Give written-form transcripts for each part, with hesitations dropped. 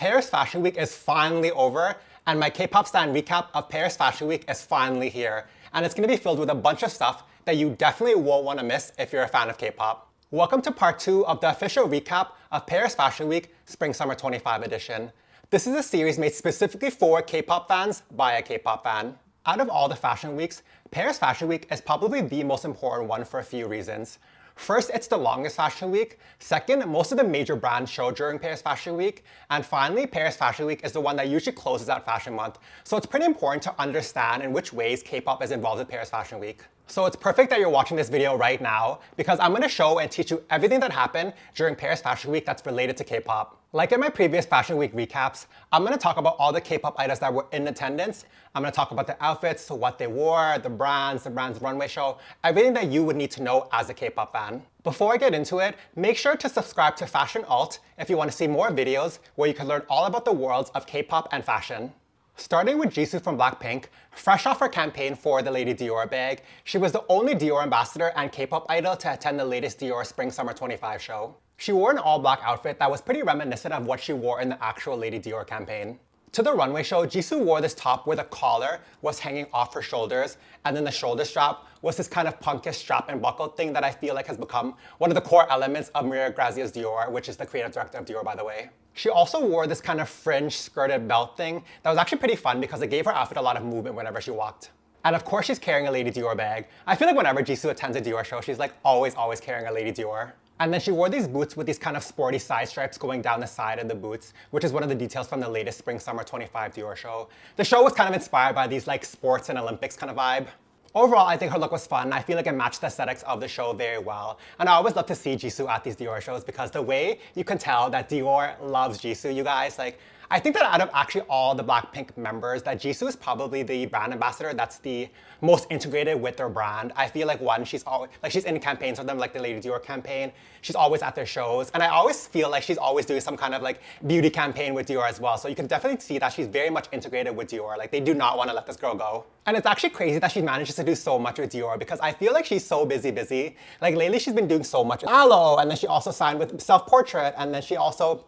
Paris Fashion Week is finally over, and my K-pop stan recap of Paris Fashion Week is finally here. And it's going to be filled with a bunch of stuff that you definitely won't want to miss if you're a fan of K-pop. Welcome to part 2 of the official recap of Paris Fashion Week Spring-Summer 25 edition. This is a series made specifically for K-pop fans by a K-pop fan. Out of all the fashion weeks, Paris Fashion Week is probably the most important one for a few reasons. First, it's the longest fashion week. Second, most of the major brands show during Paris Fashion Week. And finally, Paris Fashion Week is the one that usually closes out Fashion Month. So it's pretty important to understand in which ways K-pop is involved with Paris Fashion Week. So it's perfect that you're watching this video right now because I'm going to show and teach you everything that happened during Paris Fashion Week that's related to K-pop. Like in my previous Fashion Week recaps, I'm going to talk about all the K-pop idols that were in attendance. I'm going to talk about the outfits, what they wore, the brand's runway show, everything that you would need to know as a K-pop fan. Before I get into it, make sure to subscribe to Fashion Alt if you want to see more videos where you can learn all about the worlds of K-pop and fashion. Starting with Jisoo from Blackpink, fresh off her campaign for the Lady Dior bag, she was the only Dior ambassador and K-pop idol to attend the latest Dior Spring-Summer 25 show. She wore an all-black outfit that was pretty reminiscent of what she wore in the actual Lady Dior campaign. To the runway show, Jisoo wore this top where the collar was hanging off her shoulders, and then the shoulder strap was this kind of punkish strap and buckle thing that I feel like has become one of the core elements of Maria Grazia's Dior, which is the creative director of Dior, by the way. She also wore this kind of fringe skirted belt thing that was actually pretty fun because it gave her outfit a lot of movement whenever she walked. And of course, she's carrying a Lady Dior bag. I feel like whenever Jisoo attends a Dior show, she's like always carrying a Lady Dior. And then she wore these boots with these kind of sporty side stripes going down the side of the boots, which is one of the details from the latest Spring-Summer 25 Dior show. The show was kind of inspired by these like sports and Olympics kind of vibe. Overall, I think her look was fun. I feel like it matched the aesthetics of the show very well. And I always love to see Jisoo at these Dior shows because the way you can tell that Dior loves Jisoo, you guys, like, I think that out of actually all the Blackpink members, that Jisoo is probably the brand ambassador that's the most integrated with their brand. I feel like one, she's always, like she's in campaigns with them, like the Lady Dior campaign. She's always at their shows. And I always feel like she's always doing some kind of like beauty campaign with Dior as well. So you can definitely see that she's very much integrated with Dior. Like they do not want to let this girl go. And it's actually crazy that she manages to do so much with Dior because I feel like she's so busy. Like lately she's been doing so much with Aloe, and then she also signed with Self Portrait, and then she also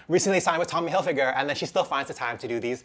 recently signed with Tommy Hilfiger, and then she still finds the time to do these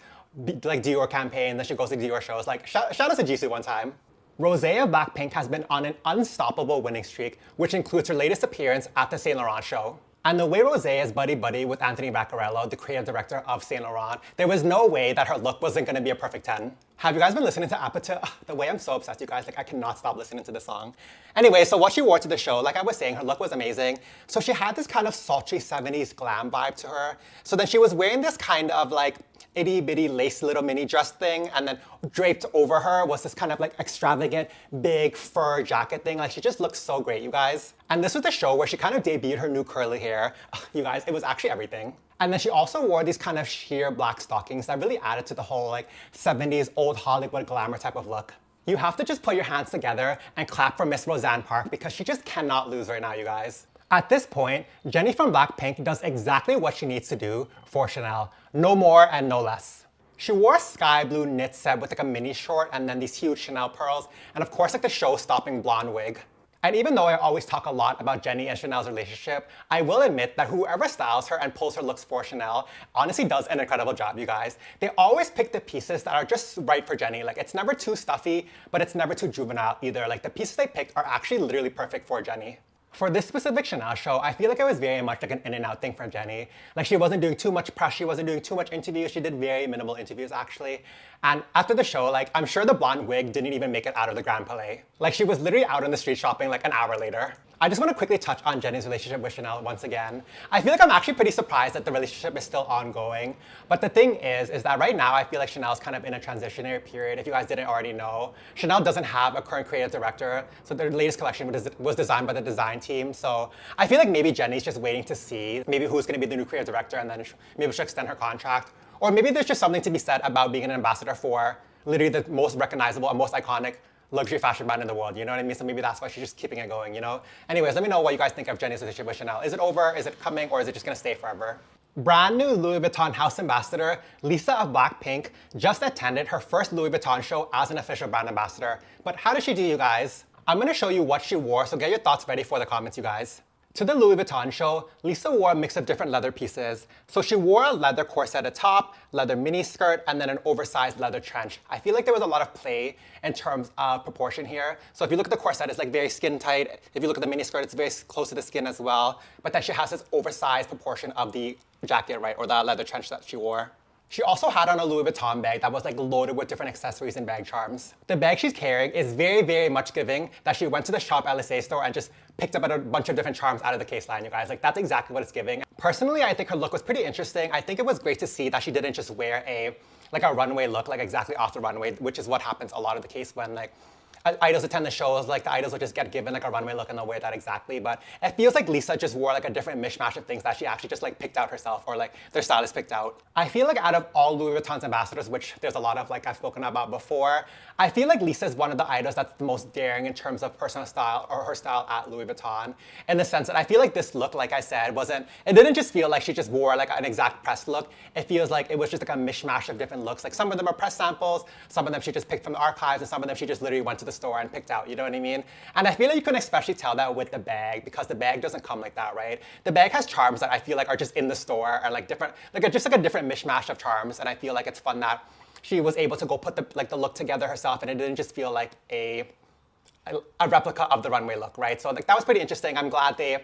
like Dior campaigns, then she goes to Dior shows. Like shout out to Jisoo one time. Rose of Blackpink has been on an unstoppable winning streak, which includes her latest appearance at the Saint Laurent show. And the way Rose is buddy-buddy with Anthony Vaccarello, the creative director of Saint Laurent, there was no way that her look wasn't going to be a perfect 10. Have you guys been listening to Appetite? The way I'm so obsessed, you guys, like I cannot stop listening to this song. Anyway, so what she wore to the show, like I was saying, her look was amazing. So she had this kind of sultry 70s glam vibe to her. So then she was wearing this kind of like itty bitty lace little mini dress thing, and then draped over her was this kind of like extravagant big fur jacket thing. Like she just looked so great, you guys. And this was the show where she kind of debuted her new curly hair. You guys, it was actually everything. And then she also wore these kind of sheer black stockings that really added to the whole like 70s old Hollywood glamour type of look. You have to just put your hands together and clap for Miss Roseanne Park because she just cannot lose right now, you guys. At this point, Jennie from Blackpink does exactly what she needs to do for Chanel. No more and no less. She wore a sky blue knit set with like a mini short and then these huge Chanel pearls, and of course like the show-stopping blonde wig. And even though I always talk a lot about Jennie and Chanel's relationship, I will admit that whoever styles her and pulls her looks for Chanel honestly does an incredible job, you guys. They always pick the pieces that are just right for Jennie. Like it's never too stuffy, but it's never too juvenile either. Like the pieces they picked are actually literally perfect for Jennie. For this specific Chanel show, I feel like it was very much like an in and out thing for Jennie. Like she wasn't doing too much press, she wasn't doing too much interviews, she did very minimal interviews actually. And after the show, like I'm sure the blonde wig didn't even make it out of the Grand Palais. Like she was literally out on the street shopping like an hour later. I just want to quickly touch on Jennie's relationship with Chanel once again. I feel like I'm actually pretty surprised that the relationship is still ongoing. But the thing is that right now I feel like Chanel's kind of in a transitionary period. If you guys didn't already know, Chanel doesn't have a current creative director. So their latest collection was designed by the design team. So I feel like maybe Jennie's just waiting to see maybe who's going to be the new creative director, and then maybe she'll extend her contract. Or maybe there's just something to be said about being an ambassador for literally the most recognizable and most iconic luxury fashion brand in the world, you know what I mean? So maybe that's why she's just keeping it going, you know? Anyways, let me know what you guys think of Jennie's relationship with Chanel. Is it over? Is it coming? Or is it just gonna stay forever? Brand new Louis Vuitton house ambassador, Lisa of Blackpink, just attended her first Louis Vuitton show as an official brand ambassador. But how did she do, you guys? I'm gonna show you what she wore, so get your thoughts ready for the comments, you guys. To the Louis Vuitton show, Lisa wore a mix of different leather pieces. So she wore a leather corset at top, leather mini skirt, and then an oversized leather trench. I feel like there was a lot of play in terms of proportion here. So if you look at the corset, it's like very skin tight. If you look at the mini skirt, it's very close to the skin as well. But then she has this oversized proportion of the jacket, right? Or the leather trench that she wore. She also had on a Louis Vuitton bag that was like loaded with different accessories and bag charms. The bag she's carrying is very, very much giving that she went to the Shop LSA store and just picked up a bunch of different charms out of the case line, you guys. Like, that's exactly what it's giving. Personally, I think her look was pretty interesting. I think it was great to see that she didn't just wear a runway look, like exactly off the runway, which is what happens a lot of the case when like idols attend the shows, like the idols will just get given like a runway look and they'll wear that exactly. But it feels like Lisa just wore like a different mishmash of things that she actually just like picked out herself, or like their stylist picked out. I feel like out of all Louis Vuitton's ambassadors, which there's a lot of like I've spoken about before, I feel like Lisa is one of the idols that's the most daring in terms of personal style or her style at Louis Vuitton. In the sense that I feel like this look, like I said, it didn't just feel like she just wore like an exact press look. It feels like it was just like a mishmash of different looks. Like some of them are press samples, some of them she just picked from the archives, and some of them she just literally went to the store and picked out, you know what I mean? And I feel like you can especially tell that with the bag, because the bag doesn't come like that, right? The bag has charms that I feel like are just in the store, and like different, just like a different mishmash of charms, and I feel like it's fun that she was able to go put the look together herself, and it didn't just feel like a replica of the runway look, right? So like that was pretty interesting. I'm glad they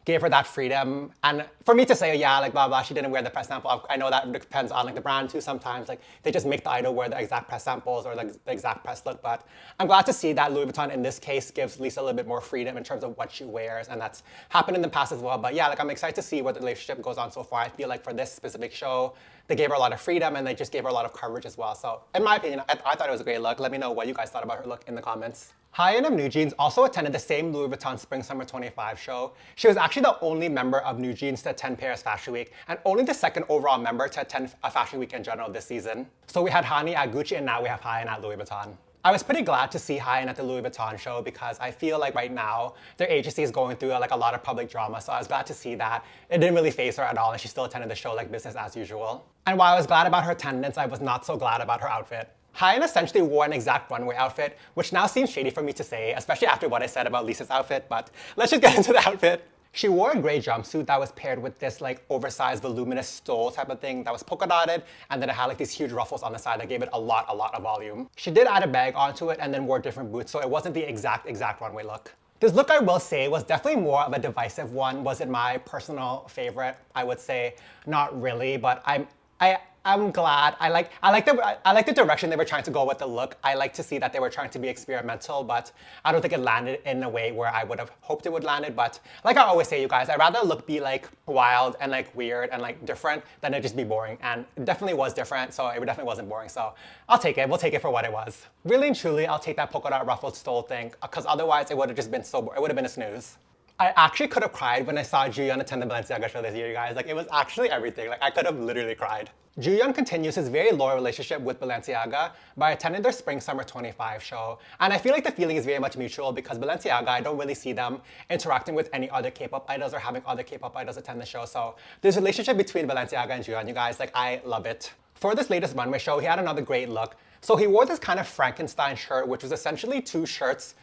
gave her that freedom. And for me to say, yeah, like blah, blah, she didn't wear the press sample, I know that depends on like the brand too sometimes. Like they just make the idol wear the exact press samples or like the exact press look. But I'm glad to see that Louis Vuitton in this case gives Lisa a little bit more freedom in terms of what she wears. And that's happened in the past as well. But yeah, like I'm excited to see where the relationship goes on so far. I feel like for this specific show, they gave her a lot of freedom and they just gave her a lot of coverage as well. So in my opinion, I thought it was a great look. Let me know what you guys thought about her look in the comments. Hyein of Newjeans also attended the same Louis Vuitton Spring Summer 25 show. She was actually the only member of Newjeans to attend Paris Fashion Week, and only the second overall member to attend a fashion week in general this season. So we had Hani at Gucci, and now we have Hyein at Louis Vuitton. I was pretty glad to see Hyein at the Louis Vuitton show because I feel like right now their agency is going through like a lot of public drama, so I was glad to see that. It didn't really faze her at all, and she still attended the show like business as usual. And while I was glad about her attendance, I was not so glad about her outfit. Hyein essentially wore an exact runway outfit, which now seems shady for me to say, especially after what I said about Lisa's outfit, but let's just get into the outfit. She wore a gray jumpsuit that was paired with this like oversized voluminous stole type of thing that was polka dotted, and then it had like these huge ruffles on the side that gave it a lot of volume. She did add a bag onto it and then wore different boots, so it wasn't the exact runway look. This look, I will say, was definitely more of a divisive one. Was it my personal favorite? I would say not really, but I'm glad. I like the direction they were trying to go with the look. I like to see that they were trying to be experimental, but I don't think it landed in a way where I would have hoped it would landed. But like I always say, you guys, I'd rather a look be like wild and like weird and like different than it just be boring. And it definitely was different, so it definitely wasn't boring. So I'll take it. We'll take it for what it was. Really and truly, I'll take that polka dot ruffled stole thing, because otherwise it would have just been so boring. It would have been a snooze. I actually could have cried when I saw Juyeon attend the Balenciaga show this year, you guys. Like, it was actually everything. Like, I could have literally cried. Juyeon continues his very loyal relationship with Balenciaga by attending their Spring Summer 25 show. And I feel like the feeling is very much mutual because Balenciaga, I don't really see them interacting with any other K-pop idols or having other K-pop idols attend the show. So there's a relationship between Balenciaga and Juyeon, you guys. Like, I love it. For this latest runway show, he had another great look. So he wore this kind of Frankenstein shirt, which was essentially two shirts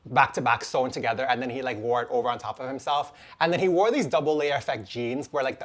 back to back sewn together, and then he like wore it over on top of himself. And then he wore these double layer effect jeans where like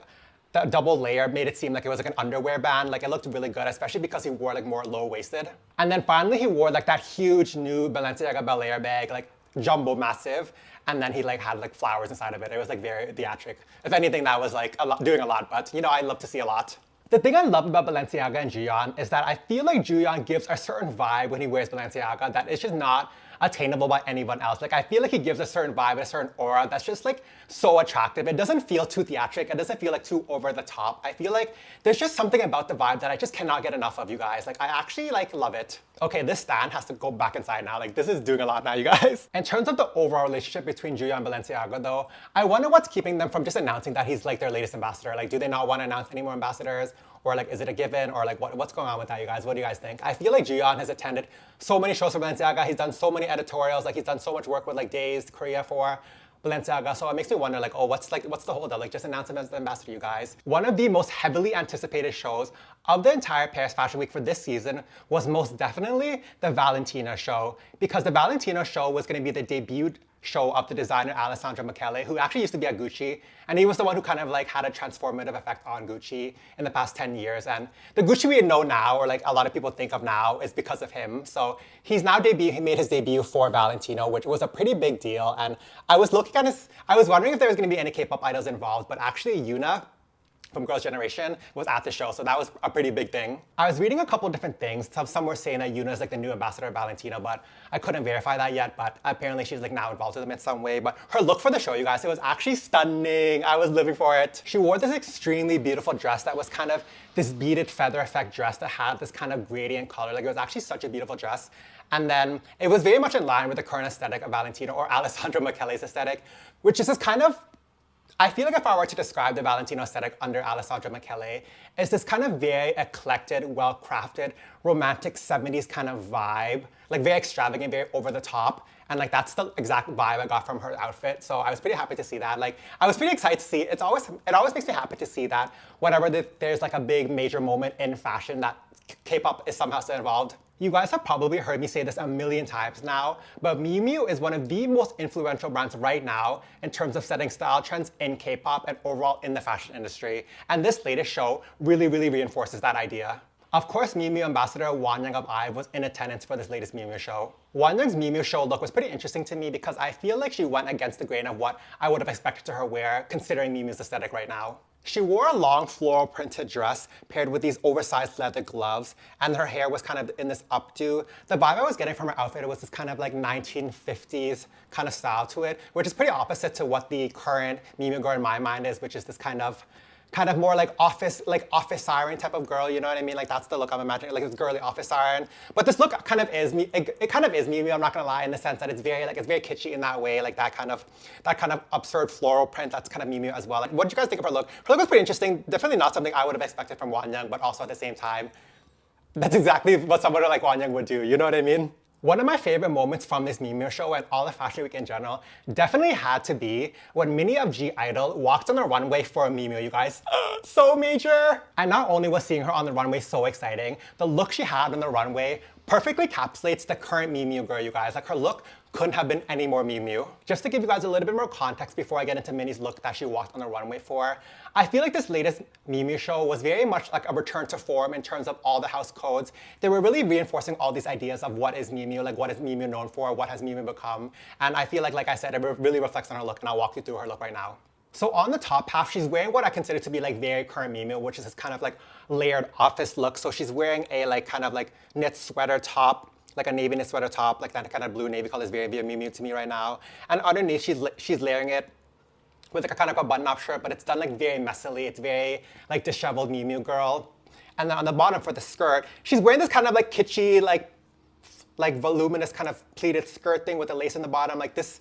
the double layer made it seem like it was like an underwear band. Like it looked really good, especially because he wore like more low-waisted. And then finally he wore like that huge new Balenciaga Bel Air bag, like jumbo massive. And then he like had like flowers inside of it. It was like very theatric. If anything, that was like doing a lot, but you know, I love to see a lot. The thing I love about Balenciaga and Juyeon is that I feel like Juyeon gives a certain vibe when he wears Balenciaga that it's just not attainable by anyone else. Like, I feel like he gives a certain vibe and a certain aura that's just like so attractive. It doesn't feel too theatric. It doesn't feel like too over the top. I feel like there's just something about the vibe that I just cannot get enough of, you guys. Like, I actually like love it. Okay, this stand has to go back inside now. Like, this is doing a lot now, you guys. In terms of the overall relationship between Juyeon and Balenciaga though, I wonder what's keeping them from just announcing that he's like their latest ambassador. Like, do they not want to announce any more ambassadors? Or like, is it a given? Or like, what's going on with that, you guys? What do you guys think? I feel like Juyeon has attended so many shows for Balenciaga. He's done so many editorials. Like, he's done so much work with like Days, Korea for Balenciaga. So it makes me wonder like, oh, what's the holdup? Like, just announce him as the ambassador, you guys. One of the most heavily anticipated shows of the entire Paris Fashion Week for this season was most definitely the Valentino show, because the Valentino show was going to be the debut show of the designer Alessandro Michele, who actually used to be at Gucci, and he was the one who kind of like had a transformative effect on Gucci in the past 10 years. And the Gucci we know now, or like a lot of people think of now, is because of him. So he made his debut for Valentino, which was a pretty big deal. And I was wondering if there was going to be any K-pop idols involved, but actually Yoona from Girls' Generation was at the show, so that was a pretty big thing. I was reading a couple different things. Some were saying that Yoona is like the new ambassador of Valentino, but I couldn't verify that yet, but apparently she's like now involved with them in some way. But her look for the show, you guys, it was actually stunning. I was living for it. She wore this extremely beautiful dress that was kind of this beaded feather effect dress that had this kind of gradient color. Like, it was actually such a beautiful dress. And then it was very much in line with the current aesthetic of Valentino, or Alessandro Michele's aesthetic, which is this kind of, I feel like if I were to describe the Valentino aesthetic under Alessandro Michele, it's this kind of very eclectic, well-crafted, romantic 70s kind of vibe, like very extravagant, very over the top. And like that's the exact vibe I got from her outfit. So I was pretty happy to see that. Like, I was pretty excited to see, it always makes me happy to see that whenever there's like a big major moment in fashion that K-pop is somehow still involved. You guys have probably heard me say this a million times now, but Miu Miu is one of the most influential brands right now in terms of setting style trends in K-pop and overall in the fashion industry. And this latest show really, really reinforces that idea. Of course, Miu Miu ambassador Wonyoung of IVE was in attendance for this latest Miu Miu show. Wonyoung's Miu Miu show look was pretty interesting to me because I feel like she went against the grain of what I would have expected her wear, considering Miu Miu's aesthetic right now. She wore a long floral printed dress paired with these oversized leather gloves, and her hair was kind of in this updo. The vibe I was getting from her outfit was this kind of like 1950s kind of style to it, which is pretty opposite to what the current Miu Miu girl in my mind is, which is this kind of more like office siren type of girl, you know what I mean? Like, that's the look I'm imagining, like this girly office siren. But this look kind of is it kind of is Miu Miu, I'm not gonna lie, in the sense that it's very kitschy in that way, like that kind of absurd floral print. That's kind of Miu Miu as well. Like, what did you guys think of her look? Her look was pretty interesting. Definitely not something I would have expected from Wonyoung, but also at the same time, that's exactly what someone like Wonyoung would do, you know what I mean? One of my favorite moments from this Miu Miu show and all the Fashion Week in general definitely had to be when Minnie of GIDLE walked on the runway for a Miu Miu, you guys. So major! And not only was seeing her on the runway so exciting, the look she had on the runway perfectly encapsulates the current Miu Miu girl, you guys. Like, her look couldn't have been any more Miu Miu. Just to give you guys a little bit more context before I get into Minnie's look that she walked on the runway for, I feel like this latest Miu Miu show was very much like a return to form in terms of all the house codes. They were really reinforcing all these ideas of what is Miu Miu, like what is Miu Miu known for, what has Miu Miu become. And I feel like I said, it really reflects on her look, and I'll walk you through her look right now. So on the top half, she's wearing what I consider to be like very current Miu Miu, which is this kind of like layered office look. So she's wearing a like kind of like knit sweater top, like a navy knit sweater top, like that kind of blue navy color is very, very Miu Miu to me right now. And underneath, she's layering it with like a kind of a button-up shirt, but it's done like very messily. It's very like disheveled Miu Miu girl. And then on the bottom for the skirt, she's wearing this kind of like kitschy, like voluminous kind of pleated skirt thing with the lace in the bottom. Like this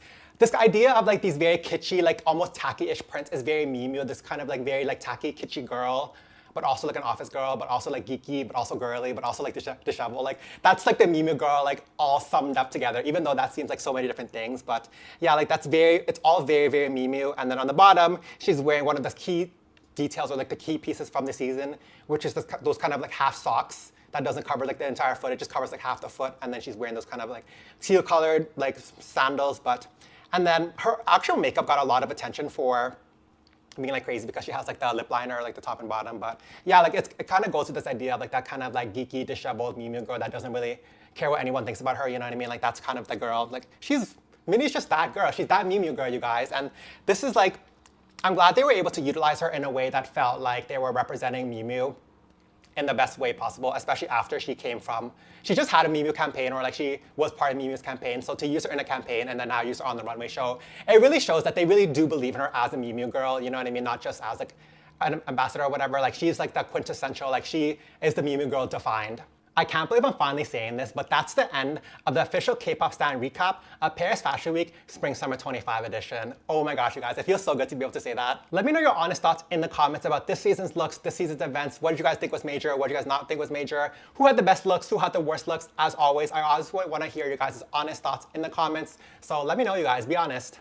idea of like these very kitschy, like almost tacky-ish prints is very Miu Miu. This kind of like very like tacky, kitschy girl, but also like an office girl, but also like geeky, but also girly, but also like disheveled. Like, that's like the Miu Miu girl, like all summed up together, even though that seems like so many different things. But yeah, like it's all very, very Miu Miu. And then on the bottom, she's wearing one of the key details, or like the key pieces from the season, which is those kind of like half socks that doesn't cover like the entire foot. It just covers like half the foot. And then she's wearing those kind of like teal colored like sandals. And then her actual makeup got a lot of attention for being like crazy because she has like the lip liner, like the top and bottom. But yeah, like it kind of goes to this idea of like that kind of like geeky, disheveled Miu Miu girl that doesn't really care what anyone thinks about her, you know what I mean? Like, that's kind of the girl. Like, Minnie's just that girl. She's that Miu Miu girl, you guys. And this is like, I'm glad they were able to utilize her in a way that felt like they were representing Miu Miu in the best way possible, especially after she just had a Miu Miu campaign, or like she was part of Miu Miu's campaign. So to use her in a campaign and then now use her on the runway show, it really shows that they really do believe in her as a Miu Miu girl, you know what I mean? Not just as like an ambassador or whatever. Like, she's like the quintessential, like she is the Miu Miu girl defined. I can't believe I'm finally saying this, but that's the end of the official K-pop stan recap of Paris Fashion Week Spring Summer 25 edition. Oh my gosh, you guys, it feels so good to be able to say that. Let me know your honest thoughts in the comments about this season's looks, this season's events. What did you guys think was major? What did you guys not think was major? Who had the best looks? Who had the worst looks? As always, I always want to hear you guys' honest thoughts in the comments. So let me know, you guys. Be honest.